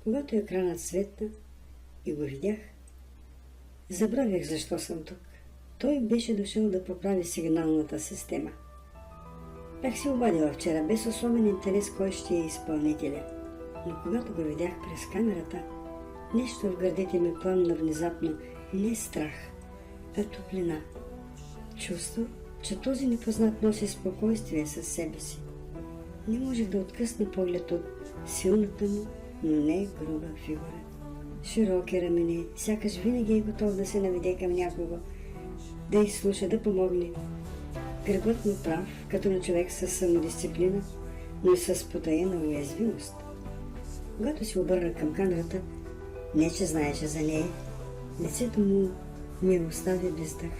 Когато екранът светна и го видях, забравях защо съм тук. Той беше дошъл да поправи сигналната система. Бях се обадила вчера без особен интерес кой ще е изпълнителя, но когато го видях през камерата, нещо в гърдите ми пламна внезапно не страх, а топлина. Чувство, че този непознат носи спокойствие със себе си. Не можех да откъсна поглед от силната му, но не груба фигура. Широки рамене, сякаш винаги е готов да се наведе към някого, да изслуша, да помогне. Кръгът му прав, като на човек с самодисциплина, но и с потаена уязвимост. Когато се обърна към камерата, не че знаеше за нея, лицето му ми остави без дъх.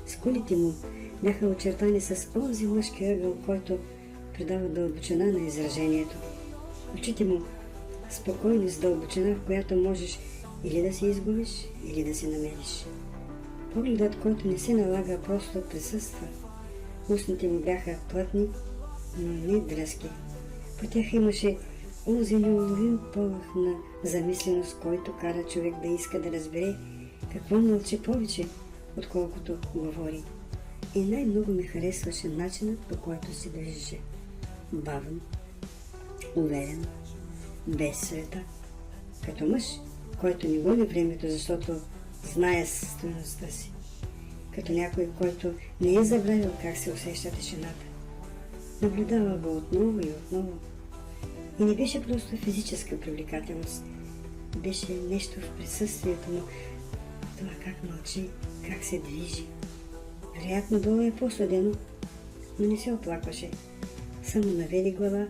Скулите му бяха очертани с онзи мъжки ъгъл, който придава дълбочина на изражението. Очите му спокойни с дълбочина, в която можеш или да се изгубиш, или да се намериш. Погледът, който не се налага, просто присъства. Устните му бяха плътни, но не дръзки. По тях имаше онзи неуловим полъх на замисленост, който кара човек да иска да разбере какво мълчи повече, отколкото говори. И най-много ми харесваше начинът, по който се движеше. Бавен, уверен, без света. Като мъж, който не гони времето, защото знае стойността си. Като някой, който не е забравил как се усеща тишината. Наблюдава го отново и отново. И не беше просто физическа привлекателност. Беше нещо в присъствието му. Това как мълчи, как се движи. Вероятно долу е по-студено, но не се оплакваше. Само наведе глава,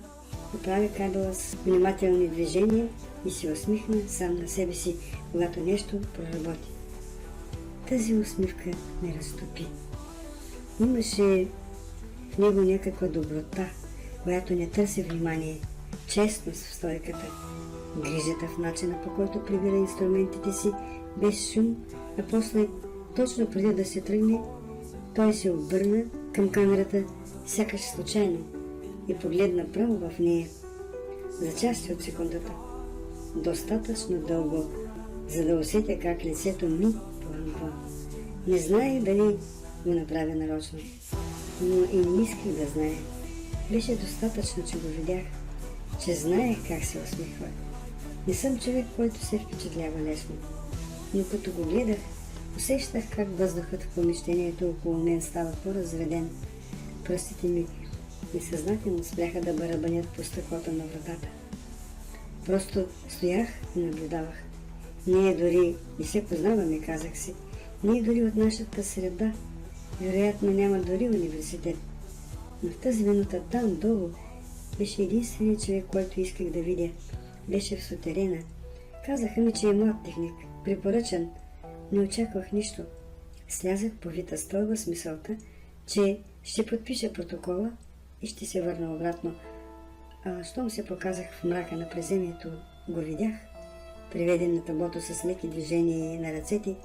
поправи кабела с внимателни движения и се усмихна сам на себе си, когато нещо проработи. Тази усмивка ме разтопи. Имаше в него някаква доброта, която не търси внимание, честност в стойката, грижата в начина, по който прибира инструментите си без шум, а после, точно преди да се тръгне, той се обърна към камерата, сякаш случайно, и погледна право в нея, за части от секундата, достатъчно дълго, за да усетя как лицето ми пламва. Не знаех дали го направя нарочно, но и не исках да знае. Беше достатъчно, че го видях, че знаех как се усмихва. Не съм човек, който се впечатлява лесно, но като го гледах, усещах как въздухът в помещението около мен става по-разведен. Пръстите ми несъзнателно спряха да барабанят по стъклото на вратата. Просто стоях и наблюдавах. Ние дори не се познаваме, казах си. Ние дори от нашата среда. Вероятно няма дори университет. Но в тази минута там долу беше единственият човек, който исках да видя. Беше в сутерена. Казаха ми, че е млад техник, препоръчан. Не очаквах нищо. Слязах по вита стълба с мисълта, че ще подпиша протокола и ще се върна обратно. А щом се показах в мрака на приземието, го видях, приведен на таблото с леки движения на ръцете,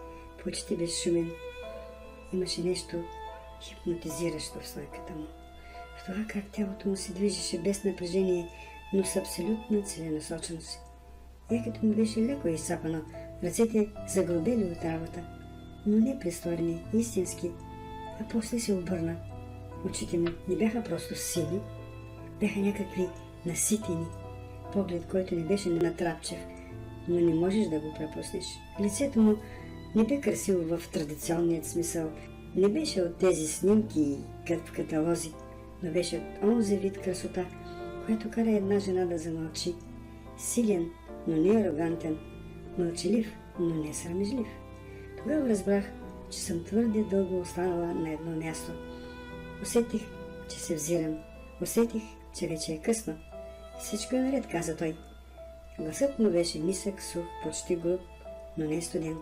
почти безшумен. Имаше нещо хипнотизиращо в стойката му. В това как тялото му се движеше без напрежение, но с абсолютна целенасоченост. Екото му беше леко изсапано, ръцете загробели от работа, но не престорени, истински, а после се обърна. Очите му не бяха просто сини, бяха някакви наситени, поглед, който не беше натрапчев, но не можеш да го пропуснеш. Лицето му не бе красиво в традиционният смисъл, не беше от тези снимки в каталози, но беше от онзи вид красота, която кара една жена да замълчи. Силен, но не арогантен, мълчалив, но не срамежлив. Тогава разбрах, че съм твърде дълго останала на едно място. Усетих, че се взирам. Усетих, че вече е късно. Всичко е наред, каза той. Гласът му беше нисък, сух, почти груб, но не студен.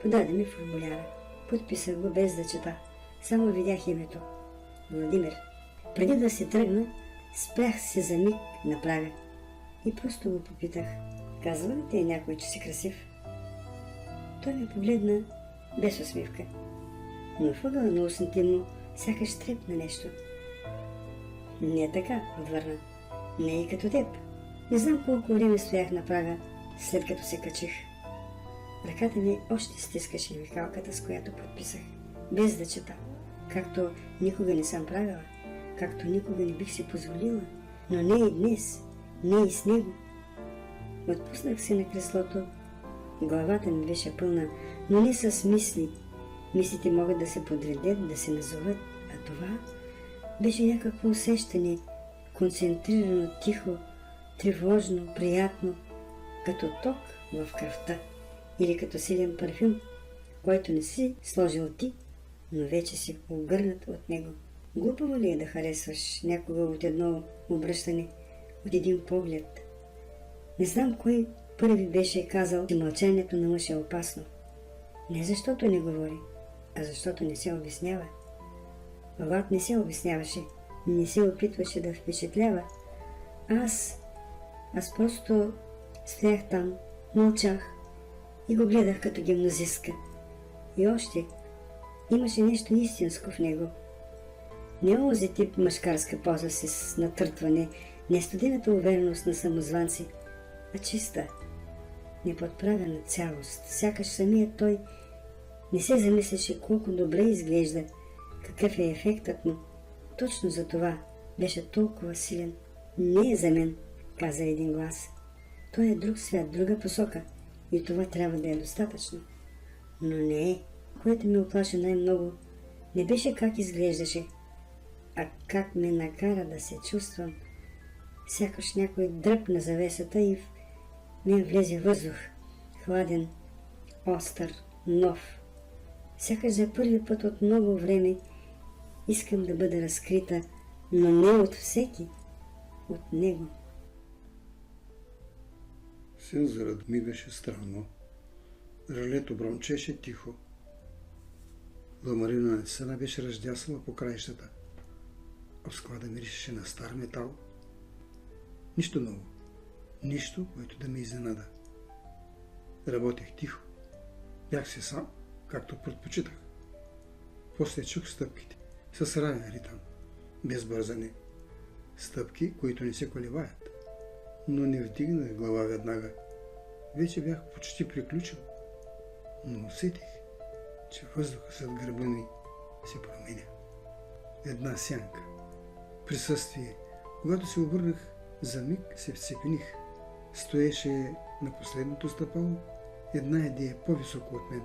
Подаде ми формуляра. Подписах го без да чета. Само видях името. Владимир. Преди да се тръгна, спрях се за миг на прага и просто го попитах. Казва ли те някой, че си красив? Той ме погледна без усмивка, но в ъгъла на устните му сякаш трепна нещо. Не е така, отвърна. Не е и като теб. Не знам колко време стоях на прага, след като се качих. Ръката ми още стискаше химикалката, с която подписах, без да чета, както никога не съм правила, както никога не бих си позволила, но не и днес, не и с него. Отпуснах се на креслото, главата ми беше пълна, но не с мисли. Мислите могат да се подредят, да се назоват, а това беше някакво усещане, концентрирано, тихо, тревожно, приятно, като ток в кръвта или като силен парфюм, който не си сложил ти, но вече си огърнат от него. Глупаво ли е да харесваш някога от едно обръщане, от един поглед? Не знам кой първи беше казал, че мълчанието на мъж е опасно. Не защото не говори, а защото не се обяснява. Лават не се обясняваше, не се опитваше да впечатлява. Аз просто стоях там, мълчах и го гледах като гимназистка. И още имаше нещо истинско в него. Не онзи тип мъжкарска поза с натъртване, не студената увереност на самозванци, а чиста, неподправена цялост. Сякаш самият той не се замисляше колко добре изглежда, какъв е ефектът му. Точно за това беше толкова силен. Не е за мен, каза един глас. Той е друг свят, друга посока и това трябва да е достатъчно. Но не е. Което ме оплаши най-много, не беше как изглеждаше, а как ме накара да се чувствам. Сякаш някой дръпна завесата и в мен влезе въздух, хладен, остър, нов. Сякаш за първи път от много време искам да бъда разкрита, но не от всеки, от него. Сензорът мигаше странно. Релето брончеше тихо. Ламарина сена беше раздясала по краищата. В склада миришеше на стар метал. Нищо ново. Нищо, което да ме изненада. Работех тихо. Бях се сам, както предпочитах. После чух стъпките. С равен ритъм. Без бързане. Стъпки, които не се колебаят. Но не вдигнах глава веднага. Вече бях почти приключил. Но усетих, че въздухът зад гърба ми се променя. Една сянка. Присъствие. Когато се обърнах, за миг се вцепених. Стоеше на последното стъпало една идея по-високо от мен.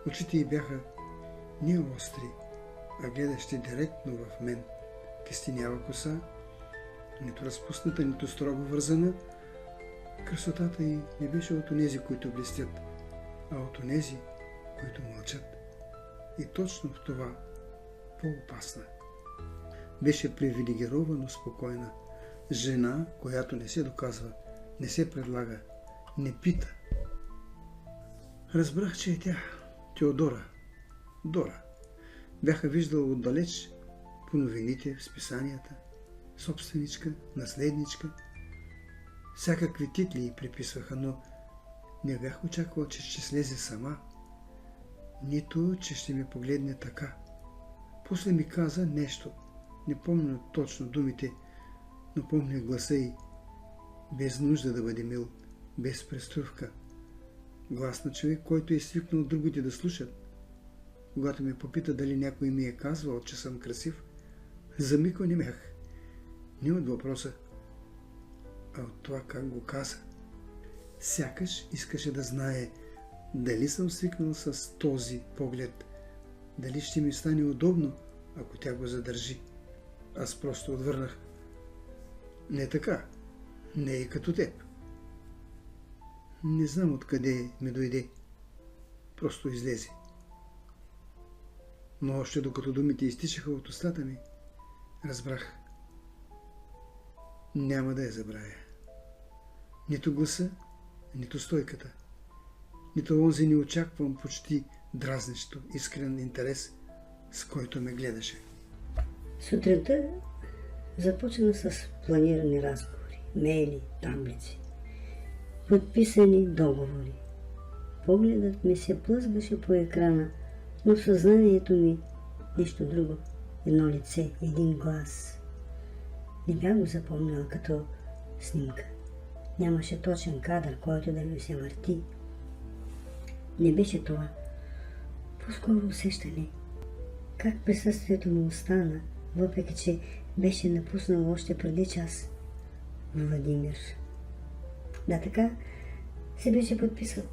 Очите й бяха не остри, а гледащи директно в мен. Кестенява коса, нито разпусната, нито строго вързана. Красотата й не беше от онези, които блестят, а от онези, които мълчат. И точно в това по-опасна. Беше привилегировано спокойна. Жена, която не се доказва, не се предлага, не пита. Разбрах, че е тя, Теодора. Дора. Бяха виждал отдалеч по новините, в списанията. Собственичка, наследничка. Всякакви титли й приписваха, но не бях очаквал, че ще слезе сама. Нито, че ще ме погледне така. После ми каза нещо. Не помня точно думите, но помня гласа й. Без нужда да бъде мил, без преструвка. Глас на човек, който е свикнал другите да слушат. Когато ме попита дали някой ми е казвал, че съм красив, за миг онемях. Не от въпроса, а от това как го каза. Сякаш искаше да знае дали съм свикнал с този поглед, дали ще ми стане удобно, ако тя го задържи. Аз просто отвърнах. Не така, не е като теб. Не знам откъде ми дойде, просто излезе. Но още докато думите изтичаха от устата ми, разбрах. Няма да я забравя. Нито гласа, нито стойката, нито онзи неочакван, почти дразнещо, искрен интерес, с който ме гледаше. Сутринта започна с планирани разговори, мейли, таблици, подписани договори. Погледът ми се плъзгаше по екрана, но в съзнанието ми нещо друго. Едно лице, един глас. Не бях го запомнила като снимка. Нямаше точен кадър, който да ми се върти. Не беше това. По-скоро усещане. Как присъствието му остана, въпреки че беше напуснал още преди час. Владимир. Да, така се беше подписал.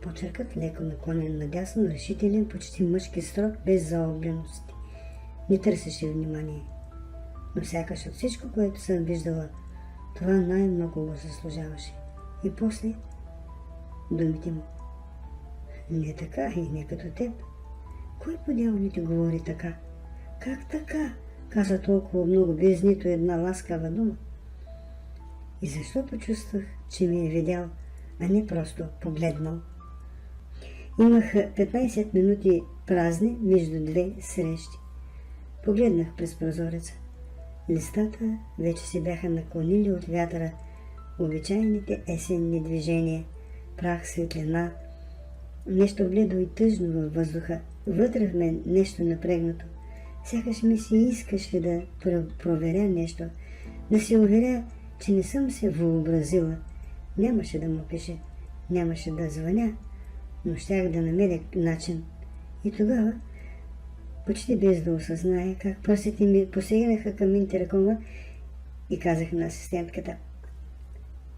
Почеркът леко наклонен надясно, решителен, почти мъжки строк, без заоблености. Не търсеше внимание. Но сякаш от всичко, което съм виждала, това най-много го заслужаваше. И после думите му. Не така и не като теб. Кой по дяволи ти говори така? Как така? Каза толкова много, без нито една ласкава дума. И защо почувствах, че ми е видял, а не просто погледнал. Имах 15 минути празни между две срещи. Погледнах през прозореца. Листата вече се бяха наклонили от вятъра, обичайните есенни движения, прах, светлина, нещо бледо и тъжно във въздуха, вътре в мен нещо напрегнато. Сякаш ми се искаше да проверя нещо, да се уверя, че не съм се въобразила. Нямаше да му пише, нямаше да звъня, но щях да намеря начин. И тогава, почти без да осъзная как пръстите ми посегнаха към интеркома и казах на асистентката: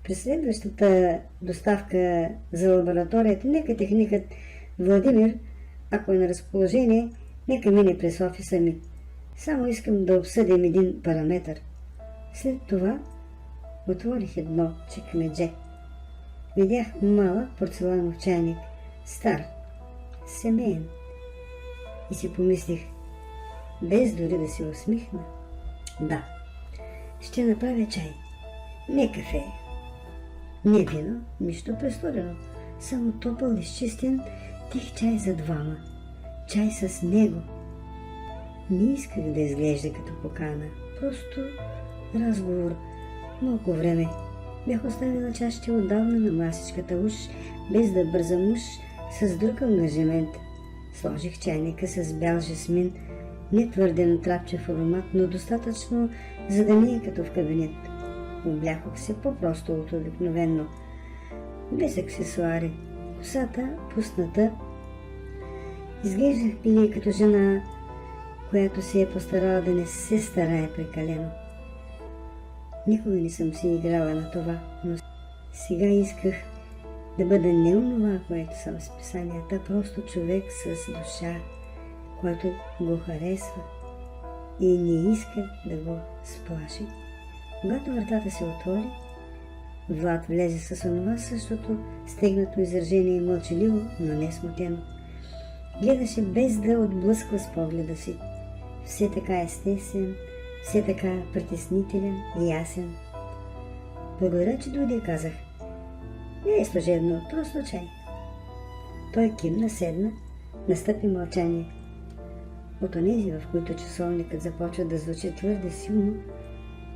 при следващата доставка за лабораторията, нека техникът Владимир, ако е на разположение, нека мине през офиса ми. Само искам да обсъдим един параметър. След това отворих едно чекмедже. Видях малък порцеланов чайник, стар, семейен. И си помислих, без дори да се усмихна: да, ще направя чай. Не кафе, не вино, нищо престорено. Само топъл, изчистен, тих чай за двама. Чай с него. Не исках да изглежда като покана. Просто разговор. Малко време. Бях оставила чашите отдавна на масичката, уж без да бързам, уж с друг ангажимент. Сложих чайника с бял жасмин, не твърде натрапчев аромат, но достатъчно, за да не е като в кабинет. Облякох се по-просто от обикновенно, без аксесуари. Косата пусната. Изглеждах ли като жена, която се е постарала да не се старае прекалено. Никога не съм си играла на това, но сега исках да бъда не онова, което съм с писанията, просто човек с душа, който го харесва и не иска да го сплаши. Когато вратата се отвори, Влад влезе с онова същото стегнато изражение, мълчаливо, но не смутено. Гледаше без да отблъсква с погледа си. Все така естествен, все така притеснителен и ясен. Благодаря, че дойде, казах. Не е служебно, просто чай. Той кимна, седна, настъпи мълчание. От онези, в които часовникът започва да звучи твърде силно,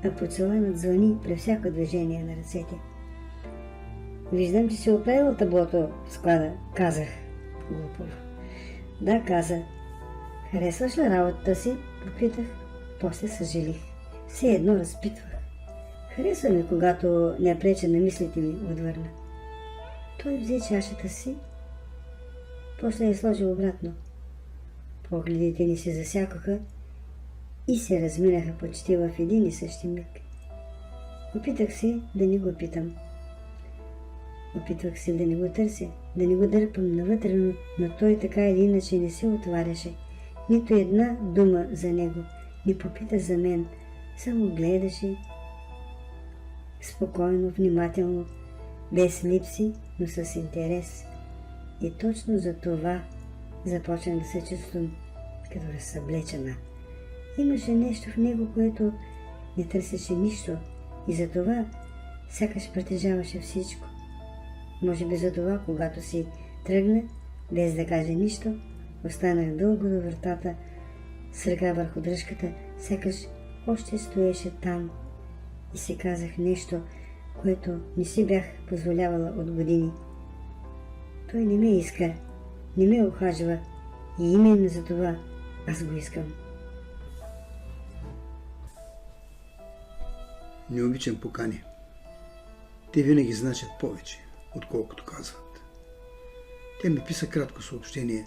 а порцеланът звъни при всяко движение на ръцете. Виждам, че си оправил таблото в склада, казах глупово. Да, каза. Харесваш ли работата си? Попитах. После съжалих. Все едно разпитвах. Харесва ми, когато не преча на мислите ми, отвърна. Той взе чашата си, после я сложи обратно. Погледите ни се засякоха и се разминаха почти в един и същи миг. Опитах се да не го питам. Опитвах се да не го търся, да не го дърпам навътре, но той така или иначе не се отваряше. Нито една дума за него, не попита за мен, само гледаше спокойно, внимателно, без липси, но с интерес. И точно за това започнах да се чувствам като разсъблечена. Имаше нещо в него, което не търсеше нищо, и за това сякаш притежаваше всичко. Може би за това, когато си тръгна, без да каже нищо, останах дълго до вратата, с ръка върху дръжката, сякаш още стоеше там, и си казах нещо, което не си бях позволявала от години. Той не ме иска, не ме ухажва, и именно за това аз го искам. Не обичам покани. Те винаги значат повече, отколкото казват. Тя ми писа кратко съобщение.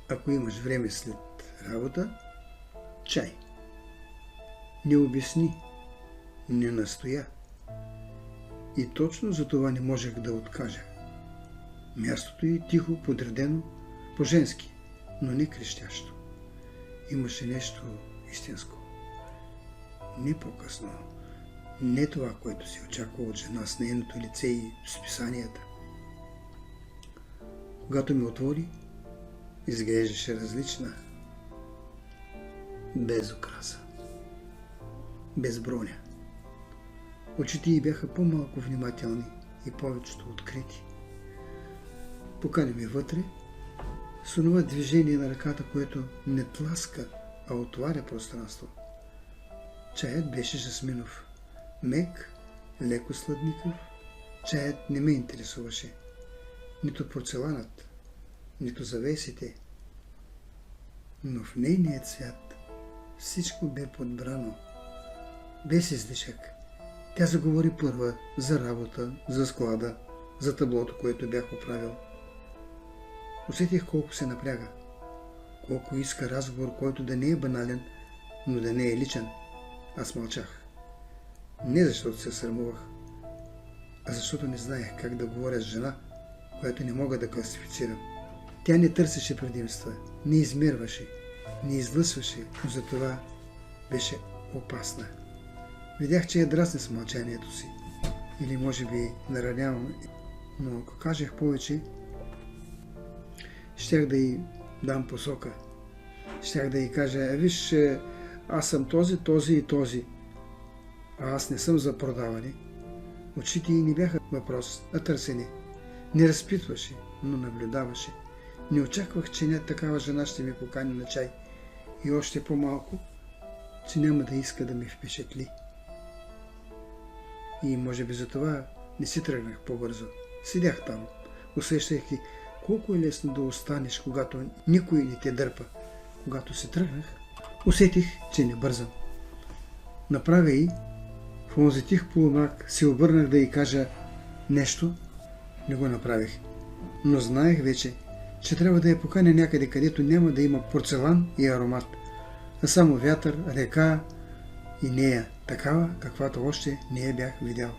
Ако имаш време след работа, чай. Не обясни, не настоя. И точно за това не можех да откажа. Мястото й тихо, подредено, по-женски, но не крещящо. Имаше нещо истинско. Не по-късно. Не това, което се очаква от жена с нейното лице и списанията. Когато ме отвори, изглеждаше различна. Без украса. Без броня. Очите й бяха по-малко внимателни и повечето открити. Покани ме вътре с онова движение на ръката, което не тласка, а отваря пространство. Чаят беше жасминов. Мек, леко сладникав. Чаят не ме интересуваше. Нито порцеланът, нито завесите. Но в нейният свят всичко бе подбрано. Без излишък. Тя заговори първа за работа, за склада, за таблото, което бях оправил. Усетих колко се напряга. Колко иска разговор, който да не е банален, но да не е личен. Аз мълчах. Не защото се срамувах, а защото не знаех как да говоря с жена, която не мога да класифицирам. Тя не търсеше предимства, не измерваше, не излъсваше, но затова беше опасна. Видях, че я дразня с мълчанието си. Или може би наранявам, но ако кажех повече, щях да й дам посока. Щях да й кажа, виж, аз съм този, този и този. А аз не съм за продаване. Очите й не бяха въпрос, а търсене. Не разпитваше, но наблюдаваше. Не очаквах, че не такава жена ще ми покани на чай. И още по-малко, че няма да иска да ме впечатли. И може би за това не си тръгнах по-бързо. Седях там, усещайки колко е лесно да останеш, когато никой не те дърпа. Когато се тръгнах, усетих, че не бързам. Направя и в онзи тих полумрак се обърнах да й кажа нещо, не го направих. Но знаех вече, че трябва да я поканя някъде, където няма да има порцелан и аромат, а само вятър, река и нея, такава, каквато още не я бях видял.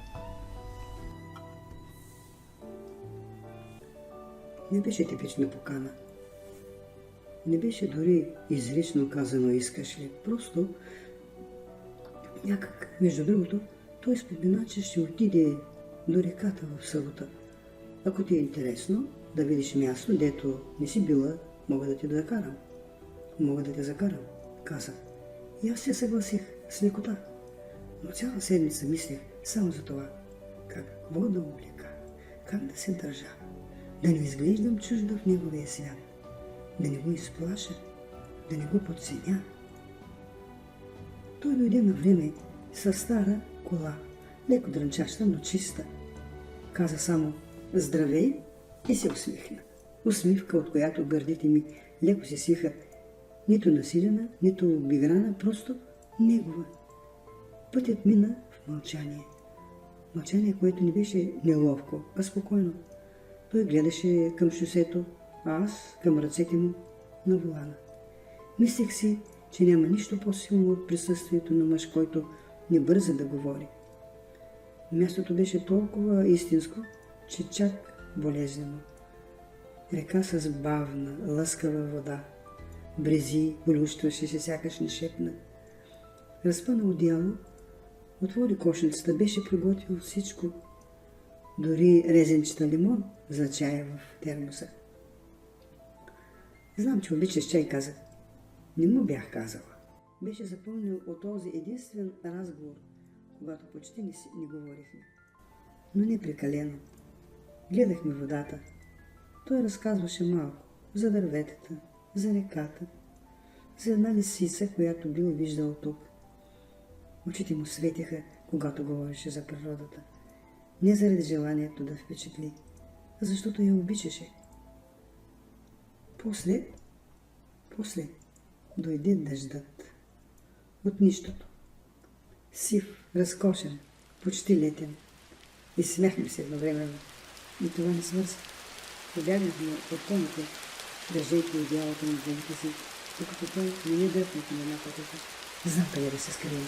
Не беше типична покана. Не беше дори изрично казано искаш ли. Просто някак, между другото, той спомена, че ще отиде до реката в събота. Ако ти е интересно да видиш място, дето не си била, мога да те закарам. Мога да те закарам, каза. И аз се съгласих с лекота. Но цяла седмица мислех само за това. Какво да облека, как да се държа, да не изглеждам чужда в неговия свят, да не го изплаша, да не го подценя. Той дойде на време със стара кола, леко дрънчаща, но чиста. Каза само здравей и се усмихна. Усмивка, от която гърдите ми леко се свиха, нито насилена, нито обиграна, просто негова. Пътят мина в мълчание. Мълчание, което не беше неловко, а спокойно. Той гледаше към шосето, а аз към ръцете му на волана. Мислех си, че няма нищо по-силно от присъствието на мъж, който не бърза да говори. Мястото беше толкова истинско, че чак болезнено. Река с бавна, лъскава вода. Брези, полющваше се, сякаш не шепна. Разпъна одеяло, отвори кошницата, беше приготвил всичко, дори резенчета лимон за чая в термоса. Знам, че обичаш чай, казах. Не му бях казала. Беше запомнил от този единствен разговор, когато почти не говорихме. Но не прекалено. Гледахме водата. Той разказваше малко за дърветата, за реката, за една лисица, която бил виждал тук. Очите му светиха, когато говореше за природата. Не заради желанието да впечатли, а защото я обичаше. После дойде дъждът. От нищото. Сив, разкошен, почти летен. И смяхме се едновременно. И това не свърза. Побягнахме от коните, държейки одялото на двете си, докато той не е дръпнат на една пътека. Знам къде да се скрием.